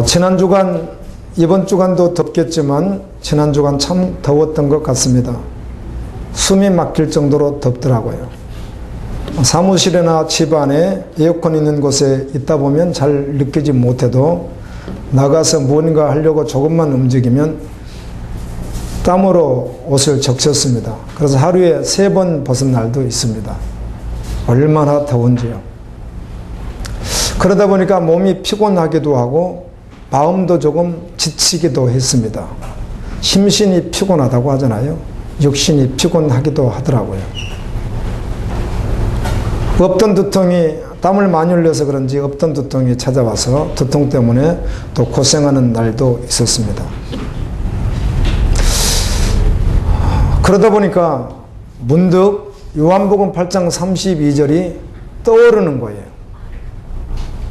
지난 주간, 이번 주간도 덥겠지만 지난 주간 참 더웠던 것 같습니다. 숨이 막힐 정도로 덥더라고요. 사무실이나 집 안에 에어컨 있는 곳에 있다 보면 잘 느끼지 못해도 나가서 무언가 하려고 조금만 움직이면 땀으로 옷을 적셨습니다. 그래서 하루에 3번 벗은 날도 있습니다. 얼마나 더운지요. 그러다 보니까 몸이 피곤하기도 하고 마음도 조금 지치기도 했습니다. 심신이 피곤하다고 하잖아요. 육신이 피곤하기도 하더라고요. 없던 두통이, 땀을 많이 흘려서 그런지 없던 두통이 찾아와서 두통 때문에 또 고생하는 날도 있었습니다. 그러다 보니까 문득 요한복음 8장 32절이 떠오르는 거예요.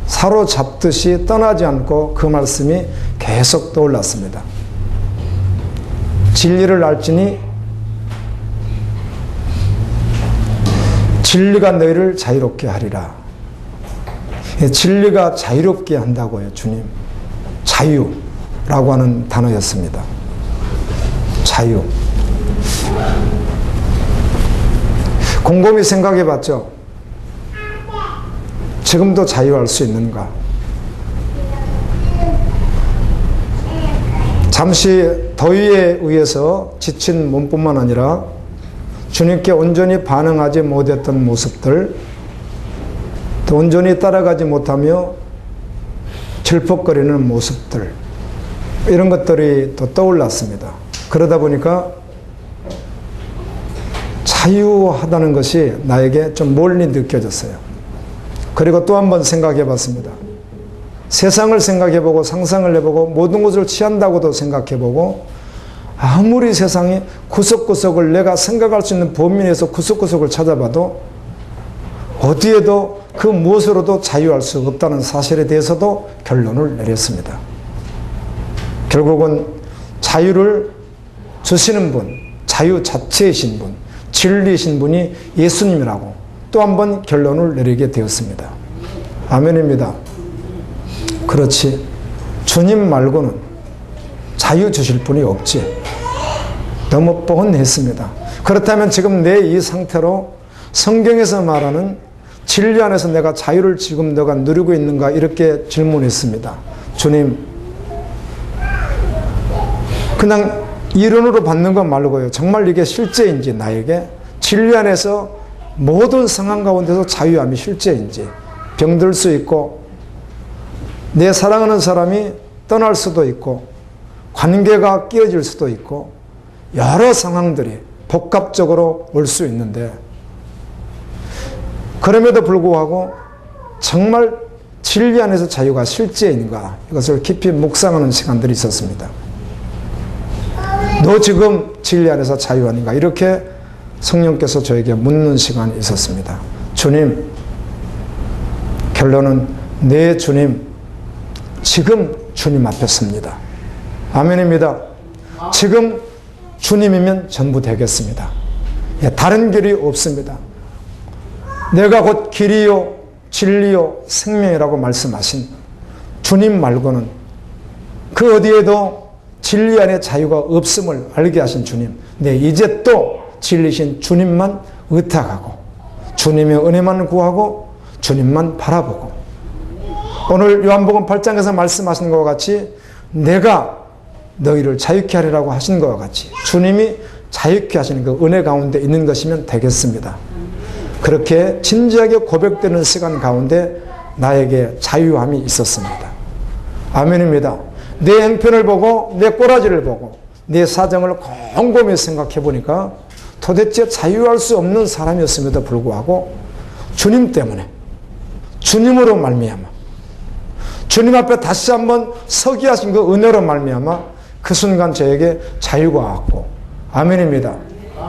사로잡듯이 떠나지 않고 그 말씀이 계속 떠올랐습니다. 진리를 알지니 진리가 너희를 자유롭게 하리라. 진리가 자유롭게 한다고요, 주님. 자유라고 하는 단어였습니다. 자유. 곰곰이 생각해 봤죠. 지금도 자유할 수 있는가? 잠시 더위에 의해서 지친 몸뿐만 아니라 주님께 온전히 반응하지 못했던 모습들, 또 온전히 따라가지 못하며 질퍽거리는 모습들, 이런 것들이 또 떠올랐습니다. 그러다 보니까 자유하다는 것이 나에게 좀 멀리 느껴졌어요. 그리고 또 한 번 생각해 봤습니다. 세상을 생각해 보고 상상을 해보고 모든 것을 취한다고도 생각해 보고 아무리 세상이 구석구석을 내가 생각할 수 있는 범위 내에서 구석구석을 찾아봐도 어디에도 그 무엇으로도 자유할 수 없다는 사실에 대해서도 결론을 내렸습니다. 결국은 자유를 주시는 분, 자유 자체이신 분, 진리이신 분이 예수님이라고 또 한 번 결론을 내리게 되었습니다. 아멘입니다. 그렇지. 주님 말고는 자유 주실 분이 없지. 너무 뻔했습니다. 그렇다면 지금 내 이 상태로 성경에서 말하는 진리 안에서 내가 자유를 지금 너가 누리고 있는가 이렇게 질문했습니다. 주님, 그냥 이론으로 받는 것 말고요. 정말 이게 실제인지 나에게 진리 안에서 모든 상황 가운데서 자유함이 실제인지, 병들 수 있고 내 사랑하는 사람이 떠날 수도 있고 관계가 깨어질 수도 있고 여러 상황들이 복합적으로 올 수 있는데 그럼에도 불구하고 정말 진리 안에서 자유가 실제인가 이것을 깊이 묵상하는 시간들이 있었습니다. 너 지금 진리 안에서 자유하는가 이렇게 성령께서 저에게 묻는 시간이 있었습니다. 주님, 결론은 내 주님, 지금 주님 앞에 섭니다. 아멘입니다. 지금 주님이면 전부 되겠습니다. 다른 길이 없습니다. 내가 곧 길이요 진리요 생명이라고 말씀하신 주님 말고는 그 어디에도 진리 안에 자유가 없음을 알게 하신 주님, 이제 또 진리신 주님만 의탁하고 주님의 은혜만 구하고 주님만 바라보고 오늘 요한복음 8장에서 말씀하신 것과 같이 내가 너희를 자유케 하리라고 하신 것과 같이 주님이 자유케 하시는 그 은혜 가운데 있는 것이면 되겠습니다. 그렇게 진지하게 고백되는 시간 가운데 나에게 자유함이 있었습니다. 아멘입니다. 내 형편을 보고 내 꼬라지를 보고 내 사정을 곰곰이 생각해 보니까 도대체 자유할 수 없는 사람이었음에도 불구하고 주님 때문에 주님으로 말미암아 주님 앞에 다시 한번 서게 하신 그 은혜로 말미암아 그 순간 저에게 자유가 왔고 아멘입니다.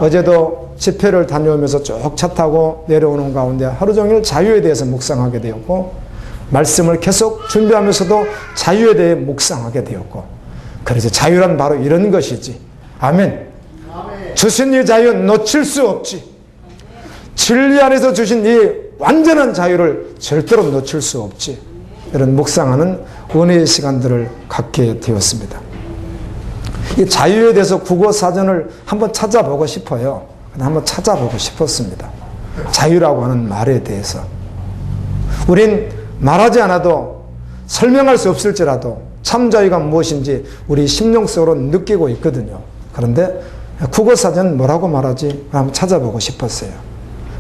어제도 집회를 다녀오면서 쭉 차 타고 내려오는 가운데 하루 종일 자유에 대해서 묵상하게 되었고 말씀을 계속 준비하면서도 자유에 대해 묵상하게 되었고 그래서 자유란 바로 이런 것이지. 아멘. 주신 이 자유 놓칠 수 없지. 진리 안에서 주신 이 완전한 자유를 절대로 놓칠 수 없지. 이런 묵상하는 은혜의 시간들을 갖게 되었습니다. 이 자유에 대해서 국어사전을 한번 찾아보고 싶어요. 한번 찾아보고 싶었습니다. 자유라고 하는 말에 대해서. 우린 말하지 않아도 설명할 수 없을지라도 참 자유가 무엇인지 우리 심령 속으로 느끼고 있거든요. 그런데 국어사전 뭐라고 말하지? 한번 찾아보고 싶었어요.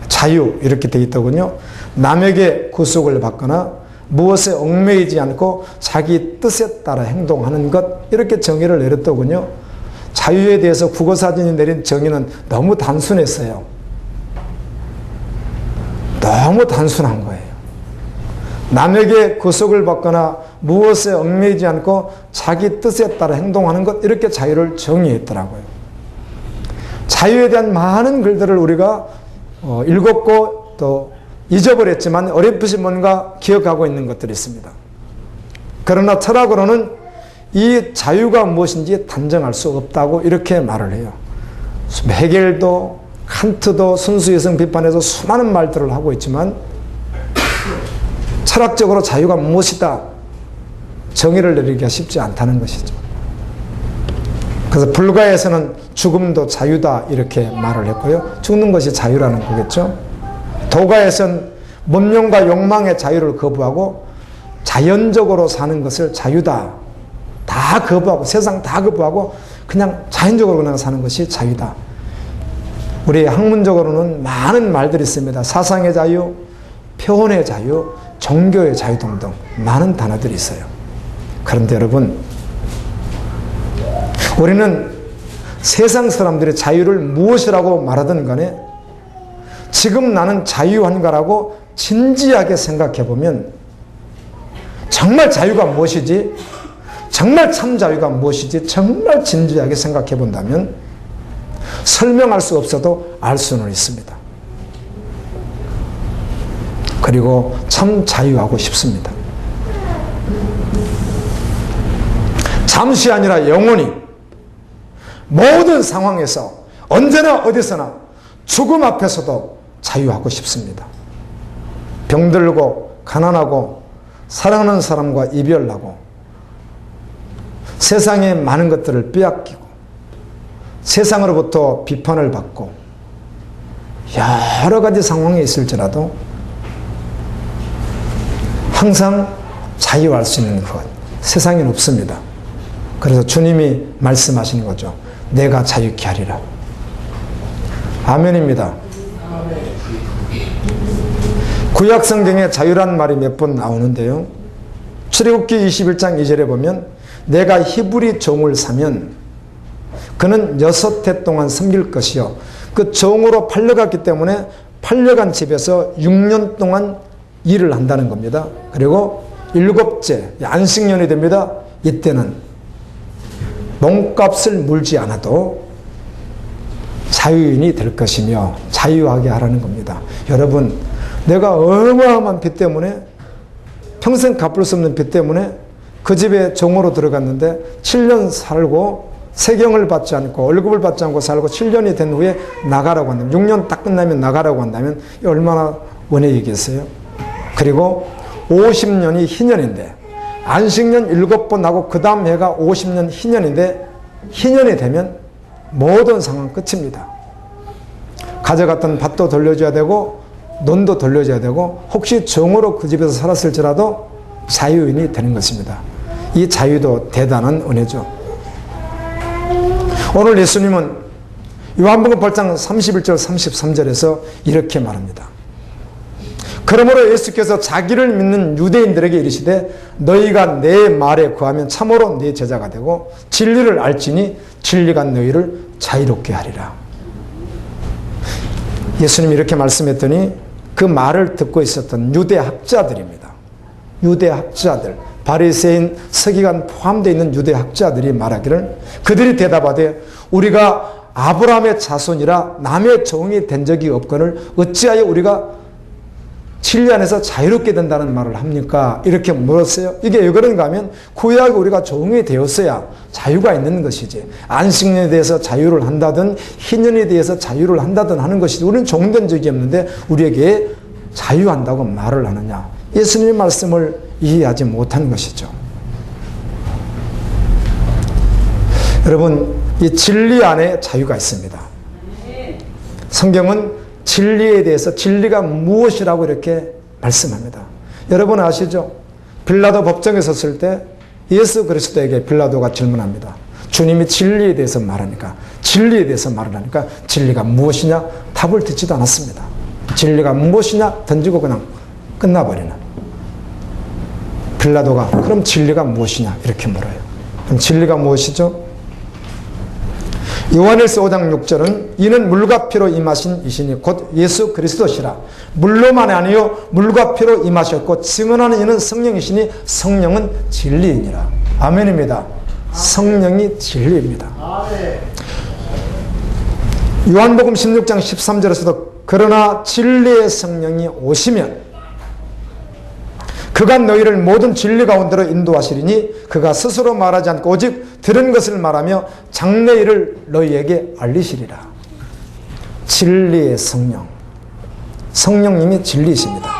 자유 이렇게 되어 있더군요. 남에게 구속을 받거나 무엇에 얽매이지 않고 자기 뜻에 따라 행동하는 것, 이렇게 정의를 내렸더군요. 자유에 대해서 국어사전이 내린 정의는 너무 단순했어요. 너무 단순한 거예요. 남에게 구속을 받거나 무엇에 얽매이지 않고 자기 뜻에 따라 행동하는 것, 이렇게 자유를 정의했더라고요. 자유에 대한 많은 글들을 우리가 읽었고 또 잊어버렸지만 어렴풋이 뭔가 기억하고 있는 것들이 있습니다. 그러나 철학으로는 이 자유가 무엇인지 단정할 수 없다고 이렇게 말을 해요. 헤겔도 칸트도 순수이성 비판에서 수많은 말들을 하고 있지만 철학적으로 자유가 무엇이다 정의를 내리기가 쉽지 않다는 것이죠. 그래서 불가에서는 죽음도 자유다 이렇게 말을 했고요. 죽는 것이 자유라는 거겠죠. 도가에서는 문명과 욕망의 자유를 거부하고 자연적으로 사는 것을 자유다. 다 거부하고 세상 다 거부하고 그냥 자연적으로 그냥 사는 것이 자유다. 우리 학문적으로는 많은 말들이 있습니다. 사상의 자유, 표현의 자유, 종교의 자유 등등 많은 단어들이 있어요. 그런데 여러분, 우리는 세상 사람들의 자유를 무엇이라고 말하든 간에 지금 나는 자유한가라고 진지하게 생각해 보면 정말 자유가 무엇이지? 정말 참 자유가 무엇이지? 정말 진지하게 생각해 본다면 설명할 수 없어도 알 수는 있습니다. 그리고 참 자유하고 싶습니다. 잠시 아니라 영원히 모든 상황에서 언제나 어디서나 죽음 앞에서도 자유하고 싶습니다. 병들고 가난하고 사랑하는 사람과 이별하고 세상의 많은 것들을 빼앗기고 세상으로부터 비판을 받고 여러 가지 상황에 있을지라도 항상 자유할 수 있는 것 세상에는 없습니다. 그래서 주님이 말씀하시는 거죠. 내가 자유케 하리라. 아멘입니다. 구약 성경에 자유란 말이 몇 번 나오는데요. 출애굽기 21장 2절에 보면 내가 히브리 종을 사면 그는 6해 동안 섬길 것이요. 그 종으로 팔려갔기 때문에 팔려간 집에서 6년 동안 일을 한다는 겁니다. 그리고 7째 안식년이 됩니다. 이때는 몸값을 물지 않아도 자유인이 될 것이며 자유하게 하라는 겁니다. 여러분, 내가 어마어마한 빚 때문에 평생 갚을 수 없는 빚 때문에 그 집에 종으로 들어갔는데 7년 살고 세경을 받지 않고 월급을 받지 않고 살고 7년이 된 후에 나가라고 한다면 6년 딱 끝나면 나가라고 한다면 얼마나 원해이겠어요? 그리고 50년이 희년인데 안식년 7번 하고 그 다음 해가 50년 희년인데 희년이 되면 모든 상황 끝입니다. 가져갔던 밭도 돌려줘야 되고 논도 돌려줘야 되고 혹시 종으로 그 집에서 살았을지라도 자유인이 되는 것입니다. 이 자유도 대단한 은혜죠. 오늘 예수님은 요한복음 8장 31절 33절에서 이렇게 말합니다. 그러므로 예수께서 자기를 믿는 유대인들에게 이르시되 너희가 내 말에 거하면 참으로 내 제자가 되고 진리를 알지니 진리가 너희를 자유롭게 하리라. 예수님이 이렇게 말씀했더니 그 말을 듣고 있었던 유대 학자들입니다. 유대 학자들, 바리새인, 서기관 포함되어 있는 유대 학자들이 말하기를 그들이 대답하되 우리가 아브라함의 자손이라 남의 종이 된 적이 없거늘 어찌하여 우리가 진리 안에서 자유롭게 된다는 말을 합니까? 이렇게 물었어요. 이게 왜 그런가 하면 구약에 우리가 종이 되었어야 자유가 있는 것이지 안식년에 대해서 자유를 한다든 희년에 대해서 자유를 한다든 하는 것이지 우리는 종된 적이 없는데 우리에게 자유한다고 말을 하느냐. 예수님의 말씀을 이해하지 못한 것이죠. 여러분, 이 진리 안에 자유가 있습니다. 성경은 진리에 대해서 진리가 무엇이라고 이렇게 말씀합니다. 여러분 아시죠? 빌라도 법정에 섰을 때 예수 그리스도에게 빌라도가 질문합니다. 주님이 진리에 대해서 말하니까, 진리에 대해서 말을 하니까 진리가 무엇이냐? 답을 듣지도 않았습니다. 진리가 무엇이냐? 던지고 그냥 끝나버리는. 빌라도가 그럼 진리가 무엇이냐? 이렇게 물어요. 그럼 진리가 무엇이죠? 요한일서 5장 6절은 이는 물과 피로 임하신 이시니 곧 예수 그리스도시라. 물로만 아니요 물과 피로 임하셨고 증언하는 이는 성령이시니 성령은 진리이니라. 아멘입니다. 성령이 진리입니다. 요한복음 16장 13절에서도 그러나 진리의 성령이 오시면 그가 너희를 모든 진리 가운데로 인도하시리니 그가 스스로 말하지 않고 오직 들은 것을 말하며 장래 일을 너희에게 알리시리라. 진리의 성령, 성령님이 진리이십니다.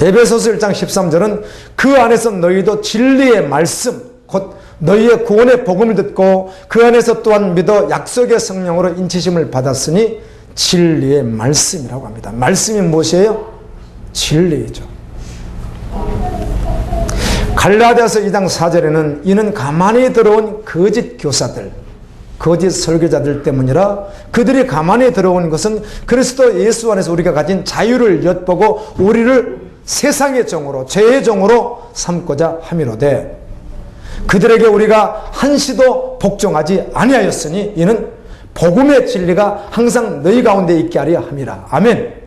에베소서 1장 13절은 그 안에서 너희도 진리의 말씀 곧 너희의 구원의 복음을 듣고 그 안에서 또한 믿어 약속의 성령으로 인치심을 받았으니 진리의 말씀이라고 합니다. 말씀이 무엇이에요? 진리이죠. 갈라디아서 2장 4절에는 이는 가만히 들어온 거짓 교사들, 거짓 설교자들 때문이라 그들이 가만히 들어온 것은 그리스도 예수 안에서 우리가 가진 자유를 엿보고 우리를 세상의 종으로 죄의 종으로 삼고자 함이로되 그들에게 우리가 한시도 복종하지 아니하였으니 이는 복음의 진리가 항상 너희 가운데 있게 하려 함이라. 아멘.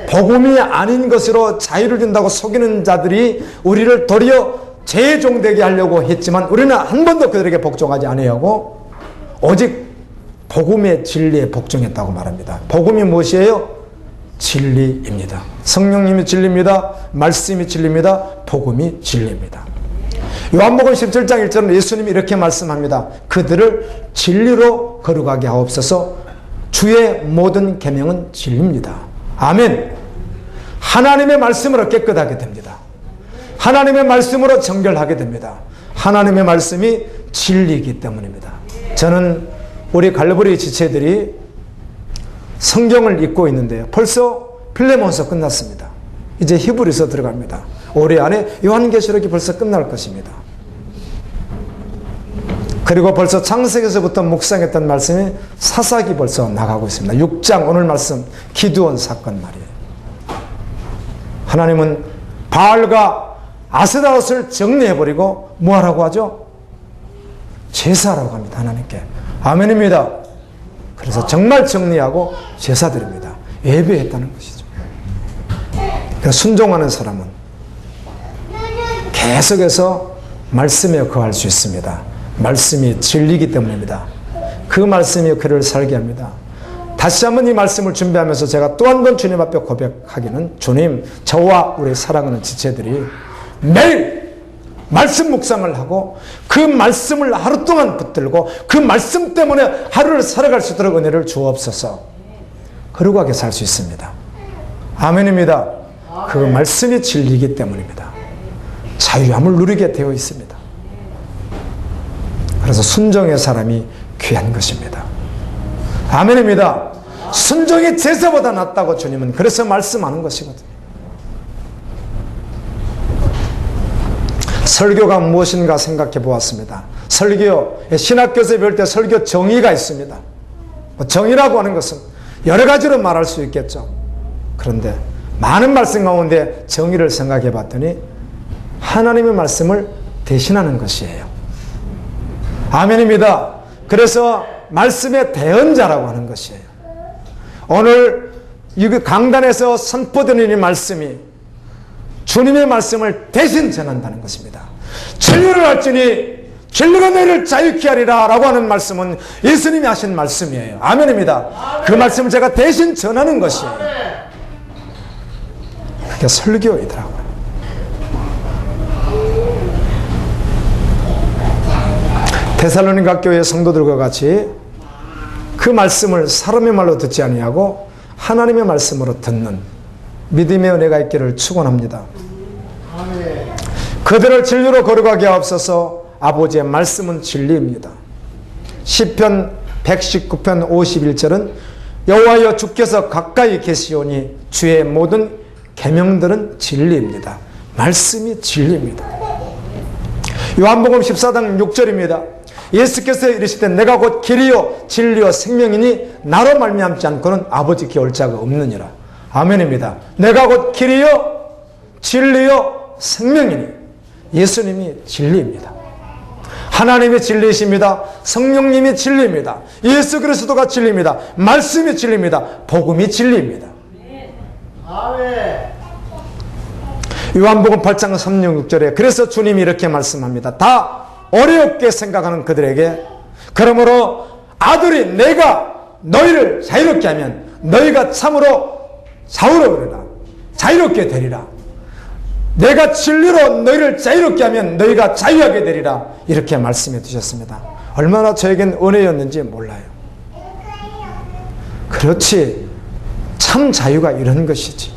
복음이 아닌 것으로 자유를 준다고 속이는 자들이 우리를 도리어 죄의 종 되게 하려고 했지만 우리는 한 번도 그들에게 복종하지 아니하고 오직 복음의 진리에 복종했다고 말합니다. 복음이 무엇이에요? 진리입니다. 성령님이 진리입니다. 말씀이 진리입니다. 복음이 진리입니다. 요한복음 17장 1절은 예수님이 이렇게 말씀합니다. 그들을 진리로 거룩하게 하옵소서. 주의 모든 계명은 진리입니다. 아멘. 하나님의 말씀으로 깨끗하게 됩니다. 하나님의 말씀으로 정결하게 됩니다. 하나님의 말씀이 진리이기 때문입니다. 저는 우리 갈보리 지체들이 성경을 읽고 있는데요. 벌써 필레몬서 끝났습니다. 이제 히브리서 들어갑니다. 올해 안에 요한계시록이 벌써 끝날 것입니다. 그리고 벌써 창세기에서부터 묵상했던 말씀이 사사기 벌써 나가고 있습니다. 6장 오늘 말씀 기드온 사건 말이에요. 하나님은 바알과 아스다롯을 정리해버리고 뭐하라고 하죠? 제사라고 합니다. 하나님께. 아멘입니다. 그래서 정말 정리하고 제사 드립니다. 예배했다는 것이죠. 그래서 순종하는 사람은 계속해서 말씀에 거할 수 있습니다. 말씀이 진리이기 때문입니다. 그 말씀이 그를 살게 합니다. 다시 한번 이 말씀을 준비하면서 제가 또 한 번 주님 앞에 고백하기는 주님, 저와 우리 사랑하는 지체들이 매일 말씀 묵상을 하고 그 말씀을 하루 동안 붙들고 그 말씀 때문에 하루를 살아갈 수 있도록 은혜를 주옵소서. 거룩하게 살 수 있습니다. 아멘입니다. 그 말씀이 진리이기 때문입니다. 자유함을 누리게 되어 있습니다. 그래서 순종의 사람이 귀한 것입니다. 아멘입니다. 순종이 제사보다 낫다고 주님은 그래서 말씀하는 것이거든요. 설교가 무엇인가 생각해 보았습니다. 설교, 신학교에서 배울 때 설교 정의가 있습니다. 정의라고 하는 것은 여러 가지로 말할 수 있겠죠. 그런데 많은 말씀 가운데 정의를 생각해 봤더니 하나님의 말씀을 대신하는 것이에요. 아멘입니다. 그래서 말씀의 대언자라고 하는 것이에요. 오늘 이 강단에서 선포되는 이 말씀이 주님의 말씀을 대신 전한다는 것입니다. 진리를 알지니 진리가 너희를 자유케 하리라 라고 하는 말씀은 예수님이 하신 말씀이에요. 아멘입니다. 그 말씀을 제가 대신 전하는 것이에요. 그게 설교이더라고요. 데살로니가 교회 성도들과 같이 그 말씀을 사람의 말로 듣지 아니하고 하나님의 말씀으로 듣는 믿음의 은혜가 있기를 축원합니다. 그들을 진리로 거룩하게 하옵소서. 아버지의 말씀은 진리입니다. 시편 119편 51절은 여호와여 주께서 가까이 계시오니 주의 모든 계명들은 진리입니다. 말씀이 진리입니다. 요한복음 14장 6절입니다. 예수께서 이르시되 내가 곧 길이요 진리요 생명이니 나로 말미암지 않고는 아버지께 올 자가 없느니라. 아멘입니다. 내가 곧 길이요 진리요 생명이니 예수님이 진리입니다. 하나님이 진리이십니다. 성령님이 진리입니다. 예수 그리스도가 진리입니다. 말씀이 진리입니다. 복음이 진리입니다. 요한복음 8장 36절에 그래서 주님이 이렇게 말씀합니다. 다 어렵게 생각하는 그들에게 그러므로 아들이 내가 너희를 자유롭게 하면 너희가 참으로 자유로우리라. 자유롭게 되리라. 내가 진리로 너희를 자유롭게 하면 너희가 자유하게 되리라. 이렇게 말씀해 주셨습니다. 얼마나 저에겐 은혜였는지 몰라요. 그렇지. 참 자유가 이런 것이지.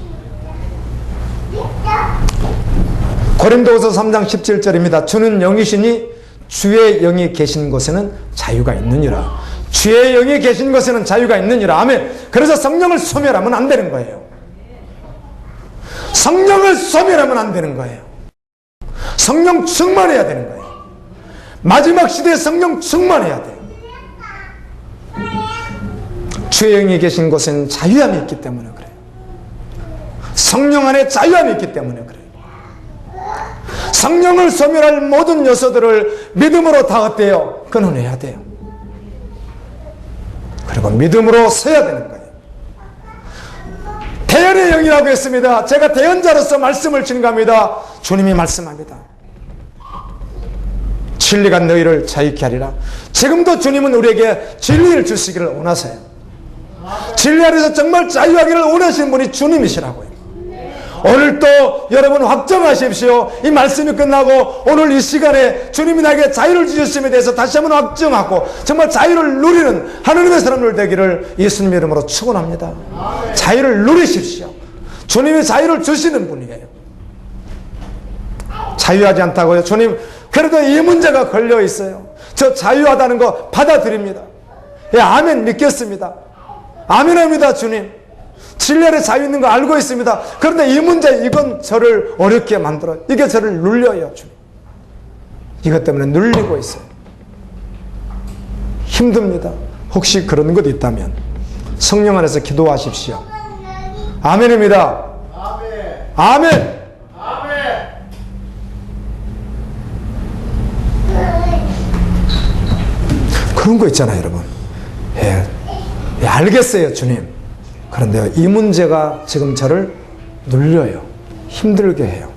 고린도후서 3장 17절입니다. 주는 영이시니 주의 영이 계신 곳에는 자유가 있느니라. 주의 영이 계신 곳에는 자유가 있느니라. 아멘. 그래서 성령을 소멸하면 안 되는 거예요. 성령을 소멸하면 안 되는 거예요. 성령 충만해야 되는 거예요. 마지막 시대에 성령 충만해야 돼요. 주의 영이 계신 곳에는 자유함이 있기 때문에 그래요. 성령 안에 자유함이 있기 때문에 그래요. 성령을 소멸할 모든 요소들을 믿음으로 다 어때요? 끊어내야 돼요. 그리고 믿음으로 서야 되는 거예요. 대언의 영이라고 했습니다. 제가 대언자로서 말씀을 증거합니다. 주님이 말씀합니다. 진리가 너희를 자유케 하리라. 지금도 주님은 우리에게 진리를 주시기를 원하세요. 진리 안에서 정말 자유하기를 원하시는 분이 주님이시라고요. 오늘도 여러분 확정하십시오. 이 말씀이 끝나고 오늘 이 시간에 주님이 나에게 자유를 주셨음에 대해서 다시 한번 확정하고 정말 자유를 누리는 하나님의 사람들 되기를 예수님의 이름으로 축원합니다. 자유를 누리십시오. 주님이 자유를 주시는 분이에요. 자유하지 않다고요? 주님 그래도 이 문제가 걸려 있어요. 저 자유하다는 거 받아들입니다. 예, 아멘 믿겠습니다. 아멘합니다. 주님 진리 안에 자유 있는 거 알고 있습니다. 그런데 이 문제 이건 저를 어렵게 만들어요. 이게 저를 눌려요. 주님 이것 때문에 눌리고 있어요. 힘듭니다. 혹시 그런 것 있다면 성령 안에서 기도하십시오. 아멘입니다. 아멘. 그런 거 있잖아요, 여러분. 예, 알겠어요, 주님. 그런데요, 이 문제가 지금 저를 눌려요. 힘들게 해요.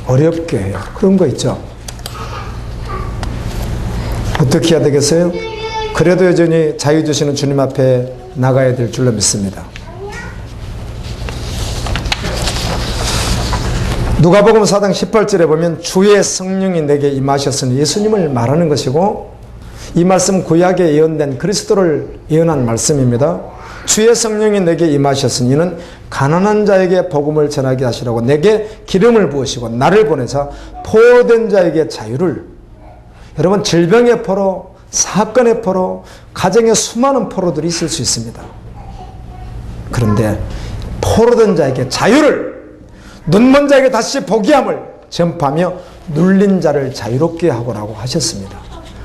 어렵게 해요. 그런 거 있죠. 어떻게 해야 되겠어요? 그래도 여전히 자유 주시는 주님 앞에 나가야 될 줄로 믿습니다. 누가복음 4장 18절에 보면 주의 성령이 내게 임하셨으니 예수님을 말하는 것이고 이 말씀 구약에 예언된 그리스도를 예언한 말씀입니다. 주의 성령이 내게 임하셨으니 이는 가난한 자에게 복음을 전하게 하시라고 내게 기름을 부으시고 나를 보내사 포로된 자에게 자유를. 여러분 질병의 포로, 사건의 포로, 가정에 수많은 포로들이 있을 수 있습니다. 그런데 포로된 자에게 자유를, 눈먼 자에게 다시 보기함을 전파하며 눌린 자를 자유롭게 하고라고 하셨습니다.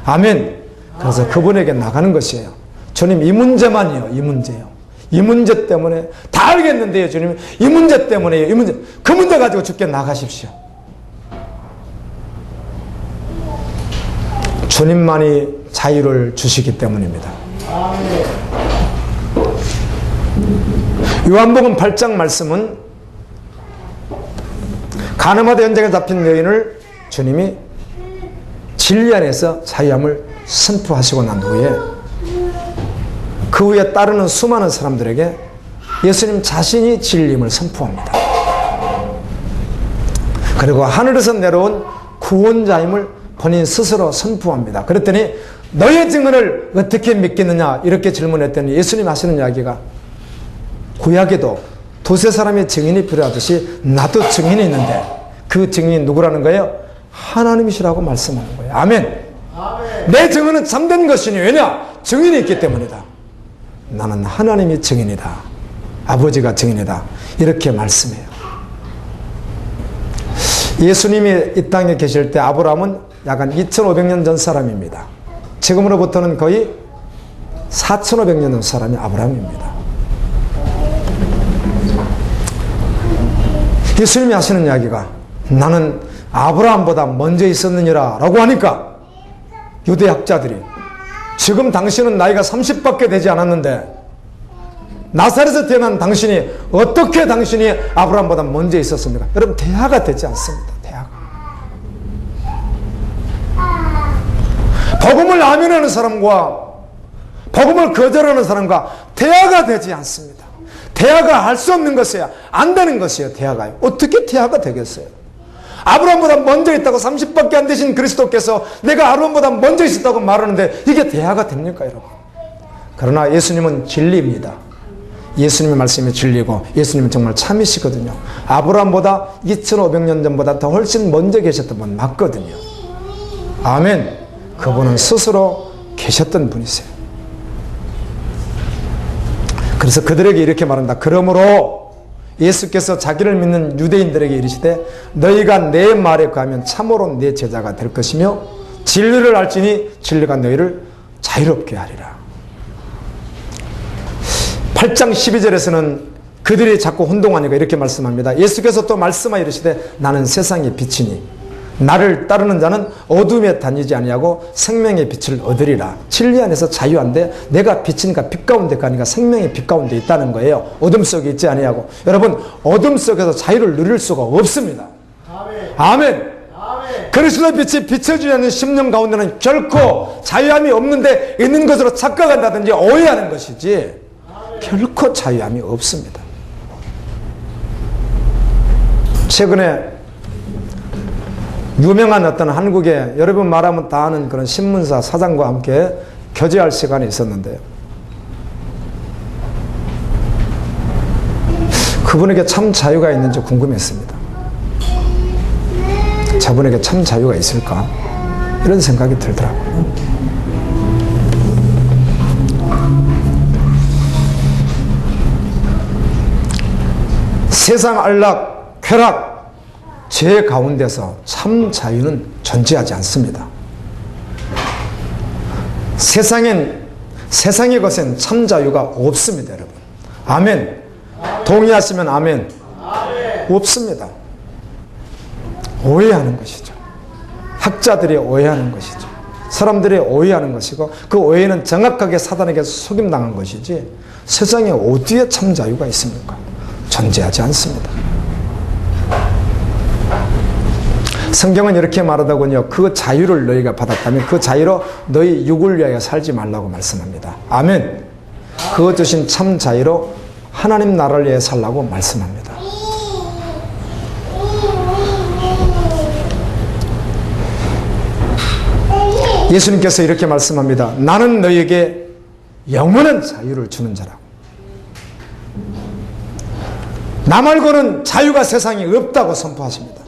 아멘. 그래서 그분에게 나가는 것이에요. 주님 이 문제만이요. 이 문제요. 이 문제 때문에 다 알겠는데요. 주님 이 문제 때문에요. 이 문제. 그 문제 가지고 주께 나가십시오. 주님만이 자유를 주시기 때문입니다. 요한복음 8장 말씀은 가늠하다 현장에 잡힌 여인을 주님이 진리 안에서 자유함을 선포하시고 난 후에 그 후에 따르는 수많은 사람들에게 예수님 자신이 진리임을 선포합니다. 그리고 하늘에서 내려온 구원자임을 본인 스스로 선포합니다. 그랬더니 너의 증언을 어떻게 믿겠느냐 이렇게 질문했더니 예수님 하시는 이야기가 구약에도 두세 사람의 증인이 필요하듯이 나도 증인이 있는데 그 증인이 누구라는 거예요? 하나님이시라고 말씀하는 거예요. 아멘. 아멘. 내 증언은 참된 것이니 왜냐? 증인이 있기 때문이다. 나는 하나님이 증인이다. 아버지가 증인이다. 이렇게 말씀해요. 예수님이 이 땅에 계실 때 아브라함은 약 한 2500년 전 사람입니다. 지금으로부터는 거의 4500년 전 사람이 아브라함입니다. 예수님이 하시는 이야기가 나는 아브라함보다 먼저 있었느니라 라고 하니까 유대학자들이 지금 당신은 나이가 30밖에 되지 않았는데 나사렛에서 태어난 당신이 어떻게 당신이 아브라함보다 먼저 있었습니까? 여러분 대화가 되지 않습니다. 대화가. 복음을 아멘하는 사람과 복음을 거절하는 사람과 대화가 되지 않습니다. 대화가 할 수 없는 것이야. 안 되는 것이에요. 대화가요. 어떻게 대화가 되겠어요? 아브라함보다 먼저 있다고 30밖에 안 되신 그리스도께서 내가 아브라함보다 먼저 있었다고 말하는데 이게 대화가 됩니까 여러분? 그러나 예수님은 진리입니다. 예수님의 말씀이 진리고 예수님은 정말 참이시거든요. 아브라함보다 2500년 전보다 더 훨씬 먼저 계셨던 분 맞거든요. 아멘. 그분은 스스로 계셨던 분이세요. 그래서 그들에게 이렇게 말한다. 그러므로 예수께서 자기를 믿는 유대인들에게 이르시되 너희가 내 말에 거하면 참으로 내 제자가 될 것이며 진리를 알지니 진리가 너희를 자유롭게 하리라. 8장 12절에서는 그들이 자꾸 혼동하니까 이렇게 말씀합니다. 예수께서 또 말씀하여 이르시되 나는 세상의 빛이니 나를 따르는 자는 어둠에 다니지 아니하고 생명의 빛을 얻으리라. 진리 안에서 자유한데 내가 빛이니까 빛 가운데 가니까 생명의 빛 가운데 있다는 거예요. 어둠 속에 있지 아니하고. 여러분 어둠 속에서 자유를 누릴 수가 없습니다. 아멘. 아멘. 아멘. 그리스도의 빛이 비춰주지 않는 심령 가운데는 결코 자유함이 없는데 있는 것으로 착각한다든지 오해하는 것이지 결코 자유함이 없습니다. 최근에 유명한 어떤 한국의 여러분 말하면 다 아는 그런 신문사 사장과 함께 교제할 시간이 있었는데요. 그분에게 참 자유가 있는지 궁금했습니다. 저분에게 참 자유가 있을까? 이런 생각이 들더라고요. 세상 안락, 쾌락, 죄 가운데서 참 자유는 존재하지 않습니다. 세상의 것엔 참 자유가 없습니다, 여러분. 아멘. 동의하시면 아멘. 없습니다. 오해하는 것이죠. 학자들이 오해하는 것이죠. 사람들이 오해하는 것이고 그 오해는 정확하게 사단에게 속임당한 것이지 세상에 어디에 참 자유가 있습니까? 존재하지 않습니다. 성경은 이렇게 말하더군요. 그 자유를 너희가 받았다면 그 자유로 너희 육을 위하여 살지 말라고 말씀합니다. 아멘. 그것 주신 참 자유로 하나님 나라를 위해 살라고 말씀합니다. 예수님께서 이렇게 말씀합니다. 나는 너희에게 영원한 자유를 주는 자라고. 나 말고는 자유가 세상에 없다고 선포하십니다.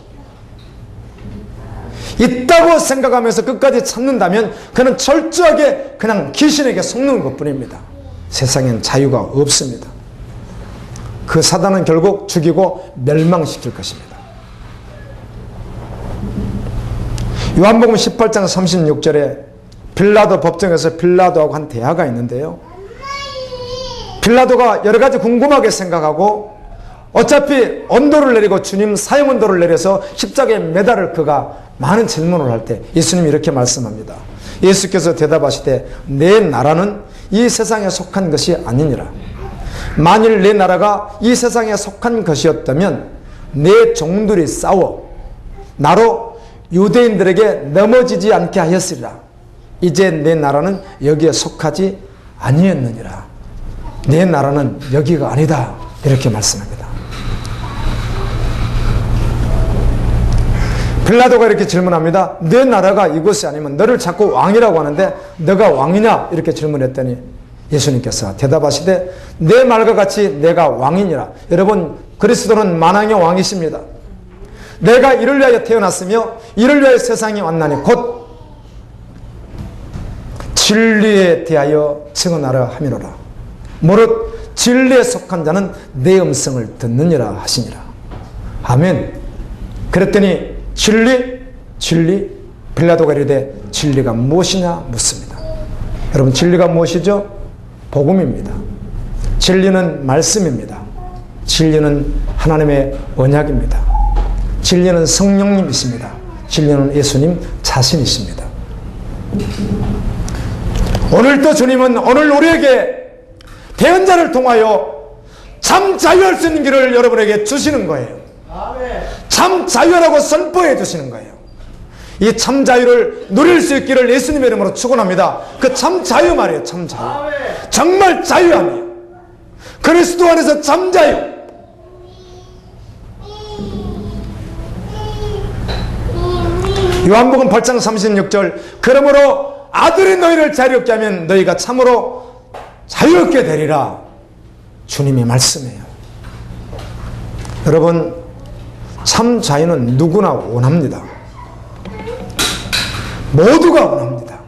있다고 생각하면서 끝까지 찾는다면 그는 철저하게 그냥 귀신에게 속는 것뿐입니다. 세상엔 자유가 없습니다. 그 사단은 결국 죽이고 멸망시킬 것입니다. 요한복음 18장 36절에 빌라도 법정에서 빌라도하고 한 대화가 있는데요. 빌라도가 여러 가지 궁금하게 생각하고 어차피 언도를 내리고 주님 사형 언도를 내려서 십자가에 매달을 그가 많은 질문을 할 때 예수님이 이렇게 말씀합니다. 예수께서 대답하시되 내 나라는 이 세상에 속한 것이 아니니라. 만일 내 나라가 이 세상에 속한 것이었다면 내 종들이 싸워 나로 유대인들에게 넘어지지 않게 하였으리라. 이제 내 나라는 여기에 속하지 아니했느니라. 내 나라는 여기가 아니다. 이렇게 말씀합니다. 빌라도가 이렇게 질문합니다. 내 나라가 이곳이 아니면 너를 자꾸 왕이라고 하는데 너가 왕이냐? 이렇게 질문했더니 예수님께서 대답하시되 내 말과 같이 내가 왕이니라. 여러분 그리스도는 만왕의 왕이십니다. 내가 이를 위하여 태어났으며 이를 위하여 세상에 왔나니 곧 진리에 대하여 증언하라 함이로라. 무릇 진리에 속한 자는 내 음성을 듣느니라 하시니라. 아멘. 그랬더니 진리 빌라도가 이르되 진리가 무엇이냐 묻습니다. 여러분, 진리가 무엇이죠? 복음입니다. 진리는 말씀입니다. 진리는 하나님의 언약입니다. 진리는 성령님이십니다. 진리는 예수님 자신이십니다. 오늘도 주님은 오늘 우리에게 대언자를 통하여 참 자유할 수 있는 길을 여러분에게 주시는 거예요. 참 자유라고 선포해 주시는 거예요. 이 참 자유를 누릴 수 있기를 예수님의 이름으로 축원합니다. 그 참 자유 말이에요. 참 자유. 정말 자유함이에요. 그리스도 안에서 참 자유. 요한복음 8장 36절 그러므로 아들이 너희를 자유롭게 하면 너희가 참으로 자유롭게 되리라. 주님이 말씀해요. 여러분, 참 자유는 누구나 원합니다. 모두가 원합니다.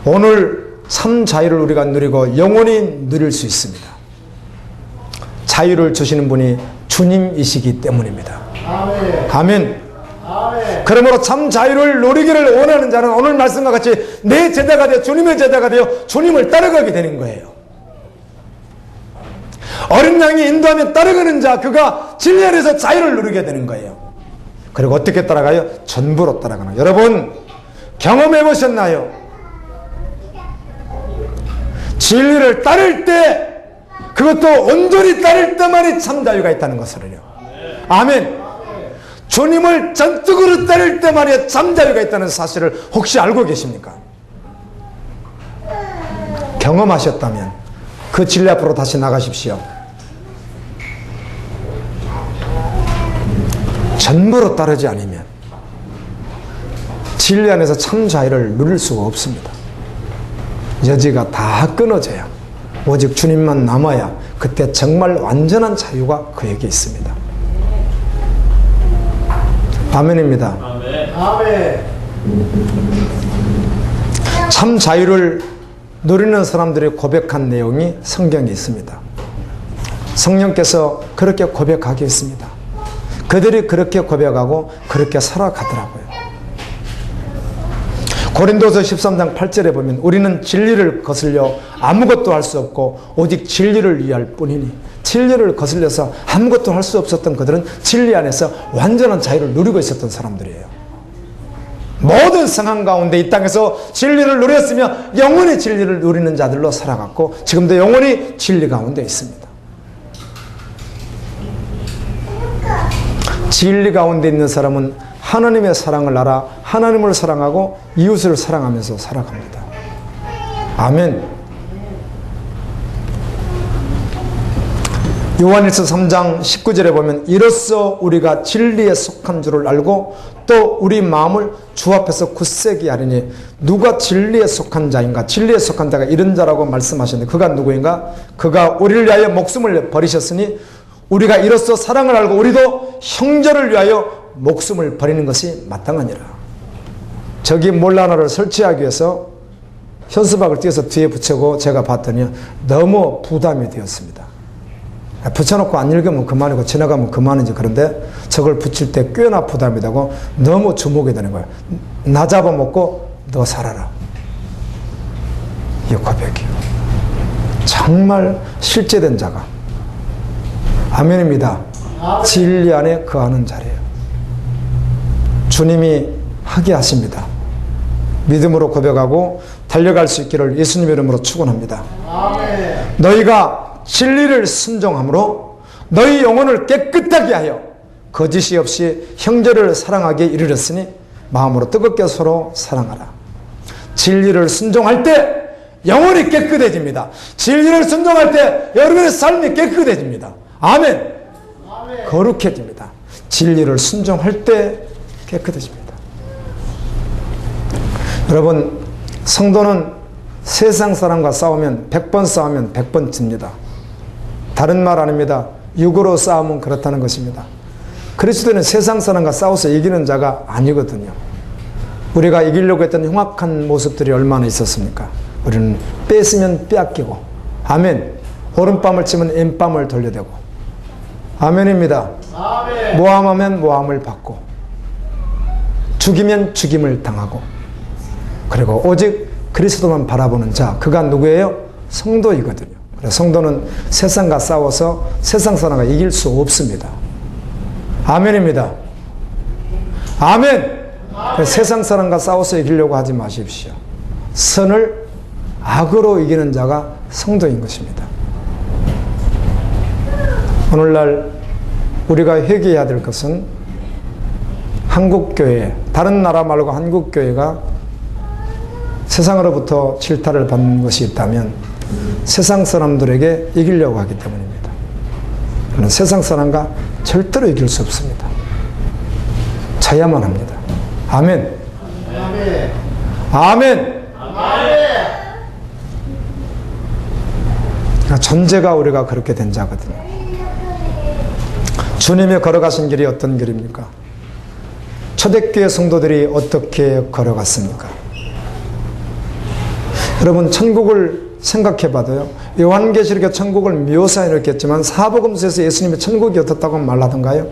오늘 참 자유를 우리가 누리고 영원히 누릴 수 있습니다. 자유를 주시는 분이 주님이시기 때문입니다. 아멘. 그러므로 참 자유를 누리기를 원하는 자는 오늘 말씀과 같이 내 제자가 되어 주님의 제자가 되어 주님을 따라가게 되는 거예요. 어린 양이 인도하며 따라가는 자, 그가 진리 안에서 자유를 누리게 되는 거예요. 그리고 어떻게 따라가요? 전부로 따라가는 거예요. 여러분, 경험해 보셨나요? 진리를 따를 때, 그것도 온전히 따를 때만이 참 자유가 있다는 것을요. 아멘. 주님을 전적으로 따를 때만이 참 자유가 있다는 사실을 혹시 알고 계십니까? 경험하셨다면 그 진리 앞으로 다시 나가십시오. 전부로 따르지 않으면 진리 안에서 참 자유를 누릴 수가 없습니다. 여지가 다 끊어져야, 오직 주님만 남아야 그때 정말 완전한 자유가 그에게 있습니다. 아멘입니다. 아멘. 참 자유를 누리는 사람들이 고백한 내용이 성경에 있습니다. 성령께서 그렇게 고백하게 했습니다. 그들이 그렇게 고백하고 그렇게 살아가더라고요. 고린도서 13장 8절에 보면 우리는 진리를 거슬려 아무것도 할 수 없고 오직 진리를 위할 뿐이니, 진리를 거슬려서 아무것도 할 수 없었던 그들은 진리 안에서 완전한 자유를 누리고 있었던 사람들이에요. 모든 상황 가운데 이 땅에서 진리를 누렸으며 영원히 진리를 누리는 자들로 살아갔고 지금도 영원히 진리 가운데 있습니다. 진리 가운데 있는 사람은 하나님의 사랑을 알아 하나님을 사랑하고 이웃을 사랑하면서 살아갑니다. 아멘. 요한일서 3장 19절에 보면 이로써 우리가 진리에 속한 줄을 알고 또 우리 마음을 주 앞에서 굳세게 하리니, 누가 진리에 속한 자인가? 진리에 속한 자가 이런 자라고 말씀하셨는데 그가 누구인가? 그가 우리를 위하여 목숨을 버리셨으니 우리가 이로써 사랑을 알고 우리도 형제를 위하여 목숨을 버리는 것이 마땅하니라. 저기 몰라 하나를 설치하기 위해서 현수막을 띄어서 뒤에 붙이고 제가 봤더니 너무 부담이 되었습니다. 붙여놓고 안 읽으면 그만이고 지나가면 그만이지. 그런데 저걸 붙일 때 꽤나 부담이 되고 너무 주목이 되는 거예요. 나 잡아먹고 너 살아라. 이 고백이요. 정말 실제된 자가, 아멘입니다, 진리 안에 거하는 자리예요. 주님이 하게 하십니다. 믿음으로 고백하고 달려갈 수 있기를 예수님의 이름으로 축원합니다. 너희가 진리를 순종함으로 너희 영혼을 깨끗하게 하여 거짓이 없이 형제를 사랑하게 이르렀으니 마음으로 뜨겁게 서로 사랑하라. 진리를 순종할 때 영혼이 깨끗해집니다. 진리를 순종할 때 여러분의 삶이 깨끗해집니다. 아멘. 거룩해집니다. 진리를 순종할 때 깨끗해집니다. 여러분, 성도는 세상 사람과 싸우면 100번 싸우면 100번 집니다. 다른 말 아닙니다. 육으로 싸우면 그렇다는 것입니다. 그리스도는 세상 사람과 싸워서 이기는 자가 아니거든요. 우리가 이기려고 했던 흉악한 모습들이 얼마나 있었습니까? 우리는 뺏으면 빼앗기고, 아멘. 오른밤을 치면 왼밤을 돌려대고, 아멘입니다. 아멘. 모함하면 모함을 받고, 죽이면 죽임을 당하고, 그리고 오직 그리스도만 바라보는 자, 그가 누구예요? 성도이거든요. 그래서 성도는 세상과 싸워서 세상 사람과 이길 수 없습니다. 아멘입니다. 아멘. 세상 사람과 싸워서 이기려고 하지 마십시오. 선을 악으로 이기는 자가 성도인 것입니다. 오늘날 우리가 회개해야 될 것은 한국교회, 다른 나라 말고 한국교회가 세상으로부터 질타를 받는 것이 있다면 세상 사람들에게 이기려고 하기 때문입니다. 그러나 세상 사람과 절대로 이길 수 없습니다. 져야만 합니다. 아멘. 아멘. 아멘. 존재가 우리가 그렇게 된 자거든요. 주님이 걸어가신 길이 어떤 길입니까? 초대교회 성도들이 어떻게 걸어갔습니까? 여러분, 천국을 생각해 봐도요, 요한계시록에 천국을 묘사해 놓겠지만 사복음서에서 예수님이 천국이 어떻다고 말하던가요?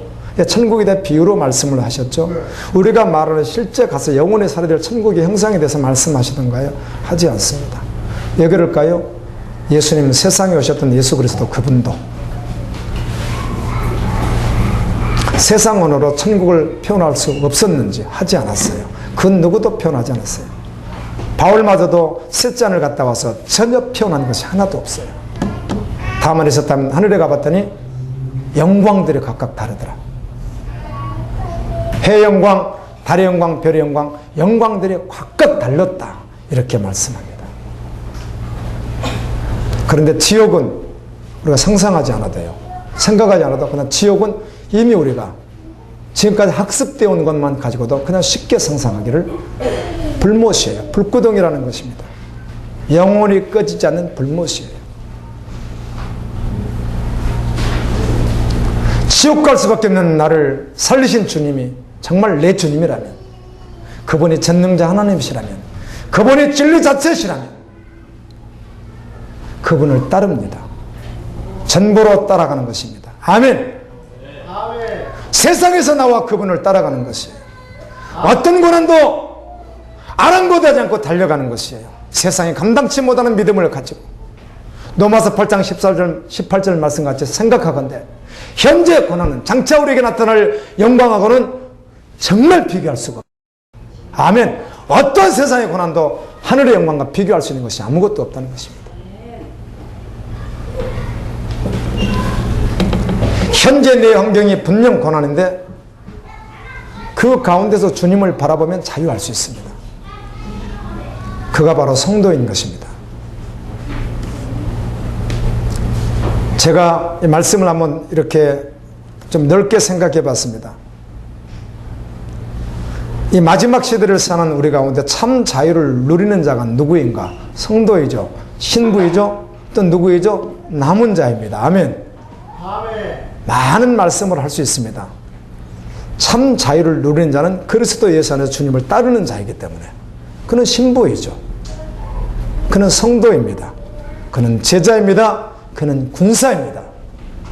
천국에 대해 비유로 말씀을 하셨죠. 우리가 말하는 실제 가서 영혼의 살이 될 천국의 형상에 대해서 말씀하시던가요? 하지 않습니다. 왜 그럴까요? 예수님, 세상에 오셨던 예수 그리스도 그분도 세상언어로 천국을 표현할 수 없었는지 하지 않았어요. 그 누구도 표현하지 않았어요. 바울마저도 셋잔을 갔다 와서 전혀 표현한 것이 하나도 없어요. 다만 있었다면 하늘에 가봤더니 영광들이 각각 다르더라. 해 영광, 달의 영광, 별의 영광, 영광들이 각각 달랐다. 이렇게 말씀합니다. 그런데 지옥은 우리가 상상하지 않아도요, 생각하지 않아도 그냥 지옥은 이미 우리가 지금까지 학습되어 온 것만 가지고도 그냥 쉽게 상상하기를 불못이에요. 불구덩이라는 것입니다. 영원히 꺼지지 않는 불못이에요. 지옥 갈 수밖에 없는 나를 살리신 주님이 정말 내 주님이라면, 그분이 전능자 하나님이시라면, 그분이 진리 자체시라면 그분을 따릅니다. 전부로 따라가는 것입니다. 아멘. 아멘. 세상에서 나와 그분을 따라가는 것이에요. 어떤 고난도 아랑곳하지 않고 달려가는 것이에요. 세상에 감당치 못하는 믿음을 가지고 로마서 8장 18절 말씀같이 생각하건대 현재 고난은 장차 우리에게 나타날 영광하고는 정말 비교할 수가 없어요. 아멘. 어떤 세상의 고난도 하늘의 영광과 비교할 수 있는 것이 아무것도 없다는 것입니다. 현재 내 환경이 분명 고난인데 그 가운데서 주님을 바라보면 자유할 수 있습니다. 그가 바로 성도인 것입니다. 제가 이 말씀을 한번 이렇게 좀 넓게 생각해 봤습니다. 이 마지막 시대를 사는 우리 가운데 참 자유를 누리는 자가 누구인가? 성도이죠. 신부이죠. 또 누구이죠? 남은 자입니다. 아멘. 아멘. 많은 말씀을 할 수 있습니다. 참 자유를 누리는 자는 그리스도 예수 안에서 주님을 따르는 자이기 때문에 그는 신부이죠. 그는 성도입니다. 그는 제자입니다. 그는 군사입니다.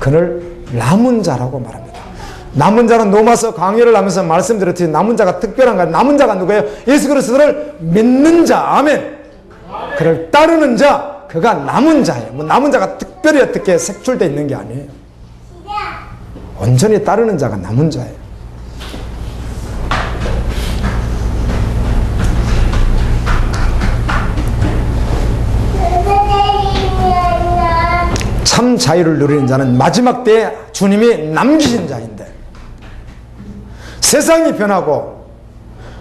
그를 남은 자라고 말합니다. 남은 자는 로마서 강의를 하면서 말씀드렸듯이 남은 자가 특별한 거예요. 남은 자가 누구예요? 예수 그리스도를 믿는 자. 아멘. 그를 따르는 자. 그가 남은 자예요. 뭐 남은 자가 특별히 어떻게 색출되어 있는 게 아니에요. 온전히 따르는 자가 남은 자예요. 참 자유를 누리는 자는 마지막 때에 주님이 남기신 자인데 세상이 변하고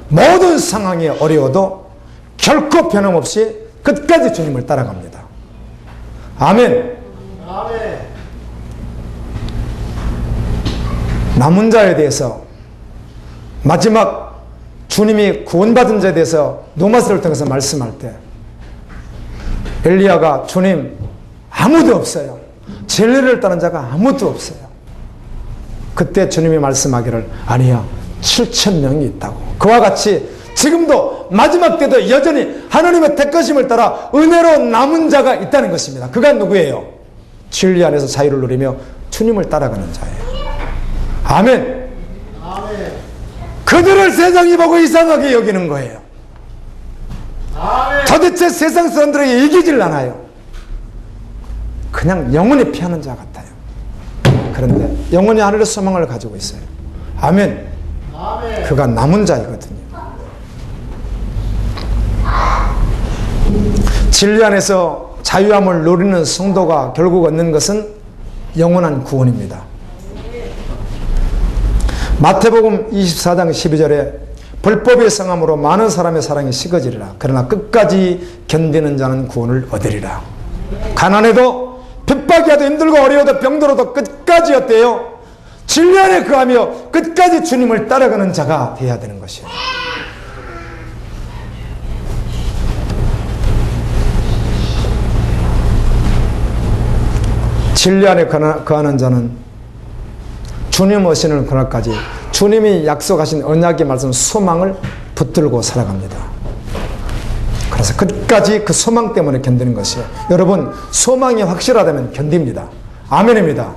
모든 상황이 어려워도 결코 변함없이 끝까지 주님을 따라갑니다. 아멘. 아멘. 남은 자에 대해서 마지막 주님이 구원받은 자에 대해서 노마스를 통해서 말씀할 때 엘리야가 주님 아무도 없어요. 진리를 따른 자가 아무도 없어요. 그때 주님이 말씀하기를 아니야 7,000명이 있다고. 그와 같이 지금도 마지막 때도 여전히 하나님의 택하심을 따라 은혜로 남은 자가 있다는 것입니다. 그가 누구예요? 진리 안에서 자유를 누리며 주님을 따라가는 자예요. 아멘. 그들을 세상이 보고 이상하게 여기는 거예요. 도대체 세상 사람들에게 이기질 않아요. 그냥 영원히 피하는 자 같아요. 그런데 영원히 하늘의 소망을 가지고 있어요. 아멘. 그가 남은 자이거든요. 진리 안에서 자유함을 누리는 성도가 결국 얻는 것은 영원한 구원입니다. 마태복음 24장 12절에 불법의 성함으로 많은 사람의 사랑이 식어지리라. 그러나 끝까지 견디는 자는 구원을 얻으리라. 가난해도 핍박이 하도 힘들고 어려워도 병들어도 끝까지 어때요? 진리 안에 거하며 끝까지 주님을 따라가는 자가 되어야 되는 것이에요. 진리 안에 거하는 자는 주님 오시는 그날까지 주님이 약속하신 언약의 말씀 소망을 붙들고 살아갑니다. 그래서 끝까지 그 소망 때문에 견디는 것이에요. 여러분 소망이 확실하다면 견딥니다. 아멘입니다.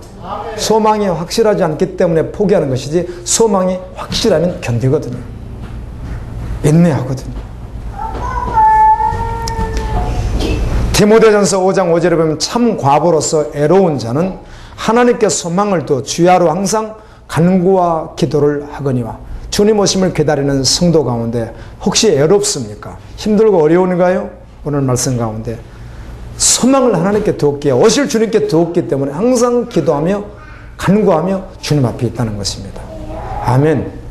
소망이 확실하지 않기 때문에 포기하는 것이지 소망이 확실하면 견디거든요. 인내하거든요. 디모데전서 5장 5절에 보면 참 과부로서 애로운 자는 하나님께 소망을 두어 주야로 항상 간구와 기도를 하거니와. 주님 오심을 기다리는 성도 가운데 혹시 애롭습니까? 힘들고 어려운가요? 오늘 말씀 가운데 소망을 하나님께 두었기에 오실 주님께 두었기 때문에 항상 기도하며 간구하며 주님 앞에 있다는 것입니다. 아멘.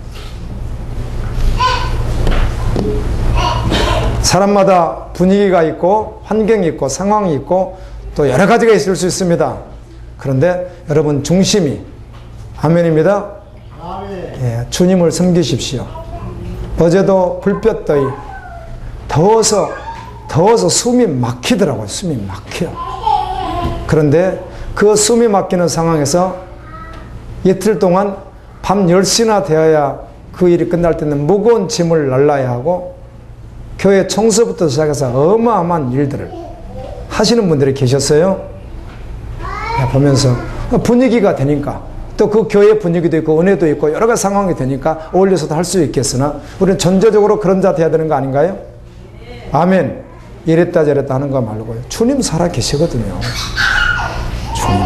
사람마다 분위기가 있고 환경이 있고 상황이 있고 또 여러 가지가 있을 수 있습니다. 그런데 여러분 중심이 아멘입니다. 예, 주님을 섬기십시오. 어제도 불볕더위 더워서 숨이 막히더라고요. 숨이 막혀. 그런데 그 숨이 막히는 상황에서 이틀 동안 밤 10시나 되어야 그 일이 끝날 때는 무거운 짐을 날라야 하고 교회 청소부터 시작해서 어마어마한 일들을 하시는 분들이 계셨어요. 보면서 분위기가 되니까 또 그 교회 분위기도 있고 은혜도 있고 여러 가지 상황이 되니까 어울려서도 할 수 있겠으나 우리는 전제적으로 그런 자 돼야 되는 거 아닌가요? 아멘. 이랬다 저랬다 하는 거 말고요. 주님 살아 계시거든요. 주님.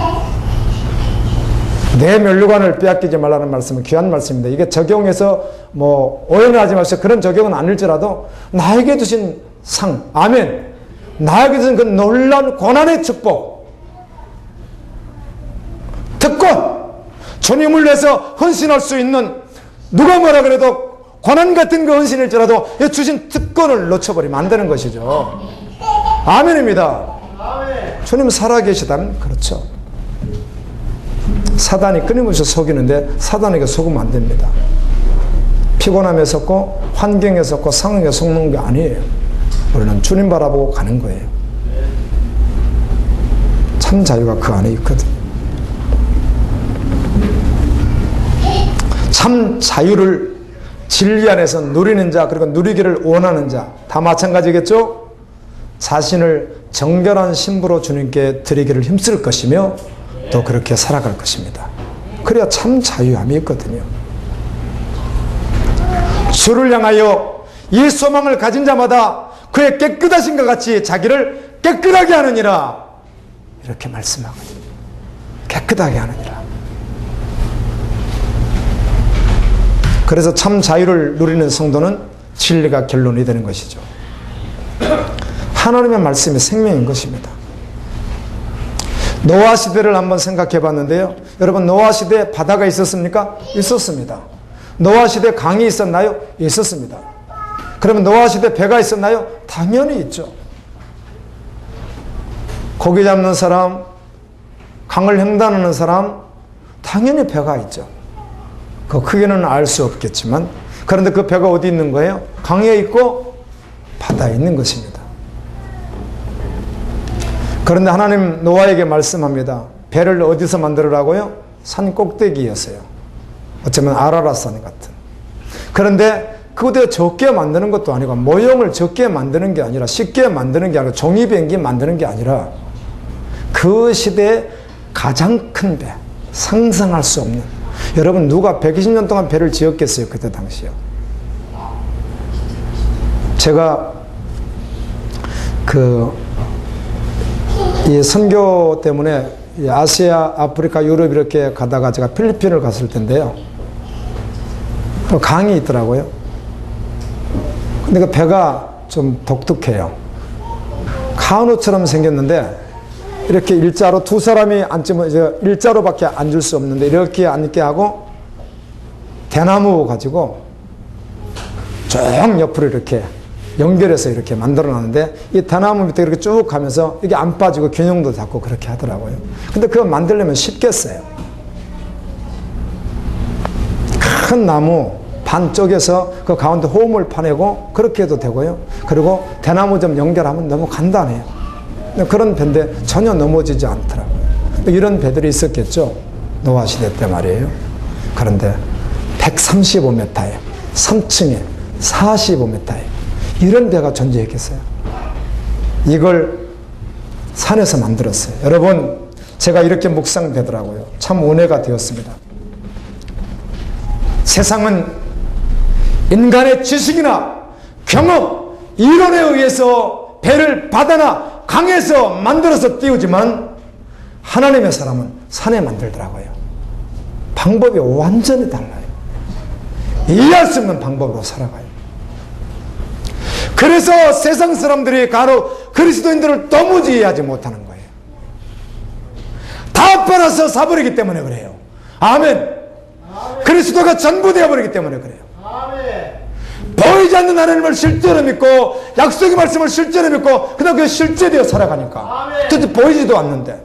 내 면류관을 빼앗기지 말라는 말씀은 귀한 말씀입니다. 이게 적용해서 오해는 하지 마시고 그런 적용은 아닐지라도 나에게 주신 상, 아멘. 나에게 주신 그 놀라운 고난의 축복, 특권, 주님을 위해서 헌신할 수 있는 누가 뭐라 그래도 고난 같은 그 헌신일지라도 주신 특권을 놓쳐버리면 안 되는 것이죠. 아멘입니다. 주님 살아계시다면 그렇죠. 사단이 끊임없이 속이는데 사단에게 속으면 안 됩니다. 피곤함에 속고 환경에 속고 상황에 속는 게 아니에요. 우리는 주님 바라보고 가는 거예요. 참 자유가 그 안에 있거든요. 참 자유를 진리 안에서 누리는 자, 그리고 누리기를 원하는 자, 다 마찬가지겠죠? 자신을 정결한 신부로 주님께 드리기를 힘쓸 것이며 또 그렇게 살아갈 것입니다. 그래야 참 자유함이 있거든요. 주를 향하여 이 소망을 가진 자마다 그의 깨끗하신 것 같이 자기를 깨끗하게 하느니라, 이렇게 말씀하거든요. 깨끗하게 하느니라. 그래서 참 자유를 누리는 성도는 진리가 결론이 되는 것이죠. 하나님의 말씀이 생명인 것입니다. 노아 시대를 한번 생각해 봤는데요. 여러분, 노아 시대에 바다가 있었습니까? 있었습니다. 노아 시대에 강이 있었나요? 있었습니다. 그러면 노아 시대에 배가 있었나요? 당연히 있죠. 고기 잡는 사람, 강을 횡단하는 사람, 당연히 배가 있죠. 그 크기는 알 수 없겠지만, 그런데 그 배가 어디 있는 거예요? 강에 있고 바다에 있는 것입니다. 그런데 하나님 노아에게 말씀합니다. 배를 어디서 만들으라고요? 산 꼭대기였어요. 어쩌면 아라라산 같은. 그런데 그것도 적게 만드는 것도 아니고 모형을 적게 만드는 게 아니라 쉽게 만드는 게 아니라 종이비행기 만드는 게 아니라 그 시대에 가장 큰 배, 상상할 수 없는. 여러분 누가 120년 동안 배를 지었겠어요? 그때 당시요. 제가 이 선교 때문에 아시아, 아프리카, 유럽 이렇게 가다가 제가 필리핀을 갔을 텐데요. 강이 있더라고요. 근데 그 배가 좀 독특해요. 카누처럼 생겼는데 이렇게 일자로 두 사람이 앉으면 이제 일자로밖에 앉을 수 없는데 이렇게 앉게 하고 대나무 가지고 쭉 옆으로 이렇게 연결해서 이렇게 만들어 놨는데 이 대나무 밑에 이렇게 쭉 가면서 이게 안 빠지고 균형도 잡고 그렇게 하더라고요. 근데 그거 만들려면 쉽겠어요. 큰 나무 반 쪼개서 그 가운데 호흡을 파내고 그렇게 해도 되고요. 그리고 대나무 좀 연결하면 너무 간단해요. 그런 배인데 전혀 넘어지지 않더라고요. 이런 배들이 있었겠죠. 노아 시대 때 말이에요. 그런데 135m에 3층에 45m에 이런 배가 존재했겠어요. 이걸 산에서 만들었어요. 여러분 제가 이렇게 묵상되더라고요. 참 은혜가 되었습니다. 세상은 인간의 지식이나 경험, 이론에 의해서 배를 바다나 강에서 만들어서 띄우지만 하나님의 사람은 산에 만들더라고요. 방법이 완전히 달라요. 이해할 수 없는 방법으로 살아가요. 그래서 세상 사람들이 가로 그리스도인들을 도무지 이해하지 못하는 거예요. 다 빨아서 사버리기 때문에 그래요. 아멘. 그리스도가 전부 되어버리기 때문에 그래요. 보이지 않는 하나님을 실제로 믿고 약속의 말씀을 실제로 믿고 그다음 그게 실제되어 살아가니까 도대체 보이지도 않는데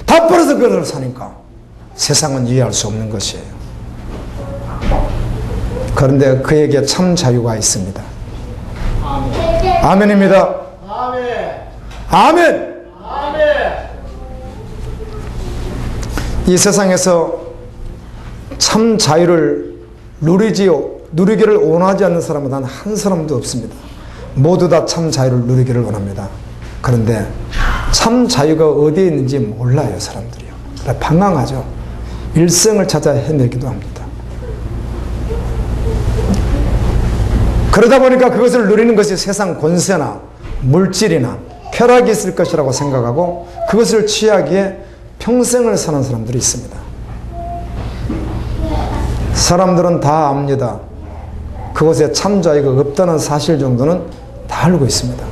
다 벌어서 그걸 사니까 세상은 이해할 수 없는 것이에요. 그런데 그에게 참 자유가 있습니다. 아멘입니다. 아멘. 이 세상에서 참 자유를 누리기를 원하지 않는 사람은 단 한 사람도 없습니다. 모두 다 참 자유를 누리기를 원합니다. 그런데 참 자유가 어디에 있는지 몰라요, 사람들이요. 방황하죠. 일생을 찾아 헤매기도 합니다. 그러다 보니까 그것을 누리는 것이 세상 권세나 물질이나 쾌락이 있을 것이라고 생각하고 그것을 취하기에 평생을 사는 사람들이 있습니다. 사람들은 다 압니다. 그것에 참 자유가 없다는 사실 정도는 다 알고 있습니다.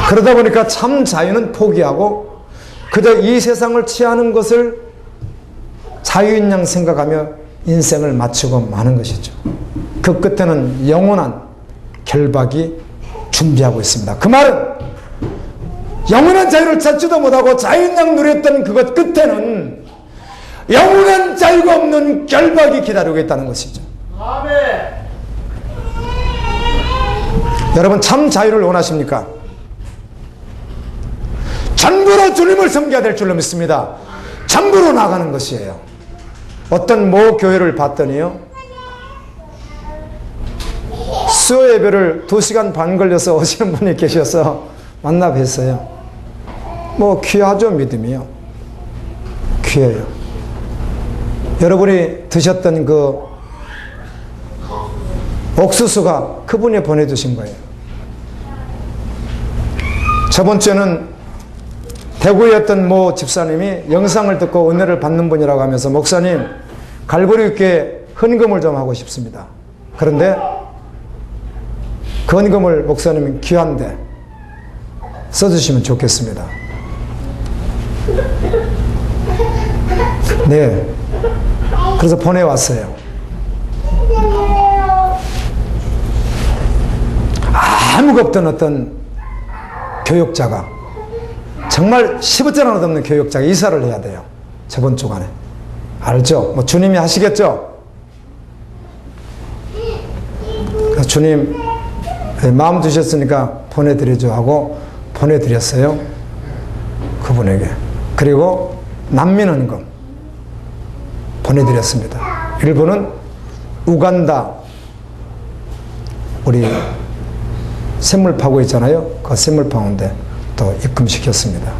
그러다 보니까 참 자유는 포기하고 그저 이 세상을 취하는 것을 자유인 양 생각하며 인생을 마치고 마는 것이죠. 그 끝에는 영원한 결박이 준비하고 있습니다. 그 말은 영원한 자유를 찾지도 못하고 자유인 양 누렸던 그것 끝에는 영원한 자유가 없는 결박이 기다리고 있다는 것이죠. 아멘. 여러분 참 자유를 원하십니까? 전부로 주님을 섬겨야 될 줄로 믿습니다. 전부로 나가는 것이에요. 어떤 모 교회를 봤더니요, 수요 예배를 2시간 반 걸려서 오시는 분이 계셔서 만나 뵀어요. 뭐 귀하죠, 믿음이요. 귀해요. 여러분이 드셨던 그 옥수수가 그분이 보내주신 거예요. 저번 주에는 대구에 있던 모 집사님이 영상을 듣고 은혜를 받는 분이라고 하면서 목사님 갈보리교회에 헌금을 좀 하고 싶습니다. 그런데 그 헌금을 목사님이 귀한데 써주시면 좋겠습니다. 네. 그래서 보내왔어요. 아무것도 없던 어떤 교육자가 정말 10원짜리 하나도 없는 교육자가 이사를 해야 돼요. 저번 주간에. 알죠? 뭐 주님이 하시겠죠? 주님 마음 주셨으니까 보내드리죠 하고 보내드렸어요. 그분에게. 그리고 난민헌금 보내드렸습니다. 일부는 우간다, 우리 샘물파고 있잖아요. 그 샘물파고인데 또 입금시켰습니다.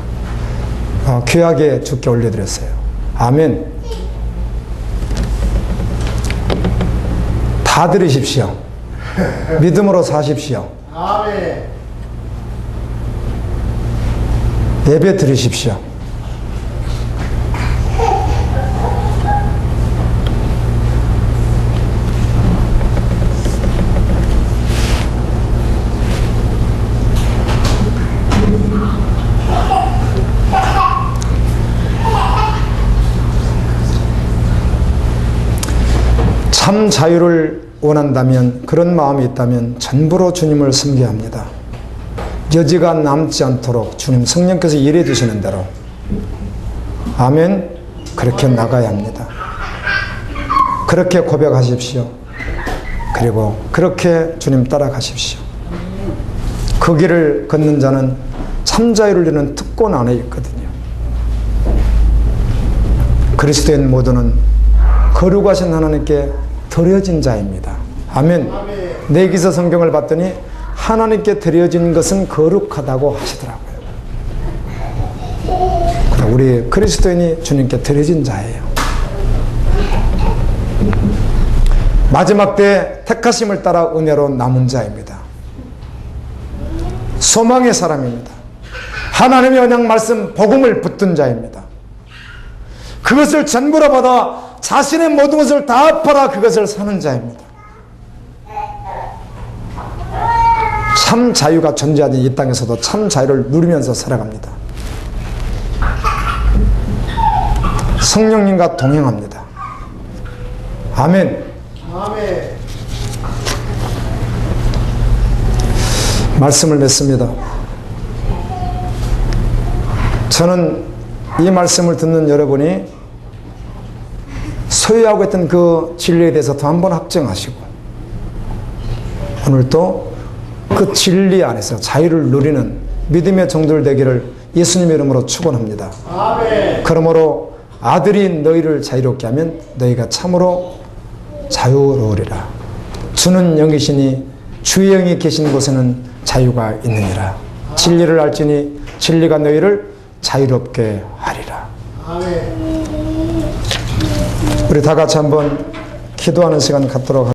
귀하게 주께 올려드렸어요. 아멘. 다 들으십시오. 믿음으로 사십시오. 아멘. 예배 드리십시오. 참 자유를 원한다면, 그런 마음이 있다면 전부로 주님을 섬겨야 합니다. 여지가 남지 않도록 주님 성령께서 일해 주시는 대로, 아멘, 그렇게 나가야 합니다. 그렇게 고백하십시오. 그리고 그렇게 주님 따라가십시오. 그 길을 걷는 자는 참 자유를 이루는 특권 안에 있거든요. 그리스도인 모두는 거룩하신 하나님께 드려진 자입니다. 아멘. 내 기서 성경을 봤더니 하나님께 드려진 것은 거룩하다고 하시더라고요. 우리 그리스도인이 주님께 드려진 자예요. 마지막 때 택하심을 따라 은혜로 남은 자입니다. 소망의 사람입니다. 하나님의 언약 말씀 복음을 붙든 자입니다. 그것을 전부로 받아 자신의 모든 것을 다 팔아 그것을 사는 자입니다. 참 자유가 존재하는 이 땅에서도 참 자유를 누리면서 살아갑니다. 성령님과 동행합니다. 아멘. 아멘. 말씀을 맺습니다. 저는 이 말씀을 듣는 여러분이 소유하고 있던 그 진리에 대해서 또 한 번 합정하시고, 오늘 또 그 진리 안에서 자유를 누리는 믿음의 종들 되기를 예수님의 이름으로 축원합니다. 아멘. 그러므로 아들이 너희를 자유롭게 하면 너희가 참으로 자유로우리라. 주는 영이시니 주의 영이 계신 곳에는 자유가 있느니라. 진리를 알지니 진리가 너희를 자유롭게 하리라. 아멘. 우리 다 같이 한번 기도하는 시간 갖도록 하겠습니다.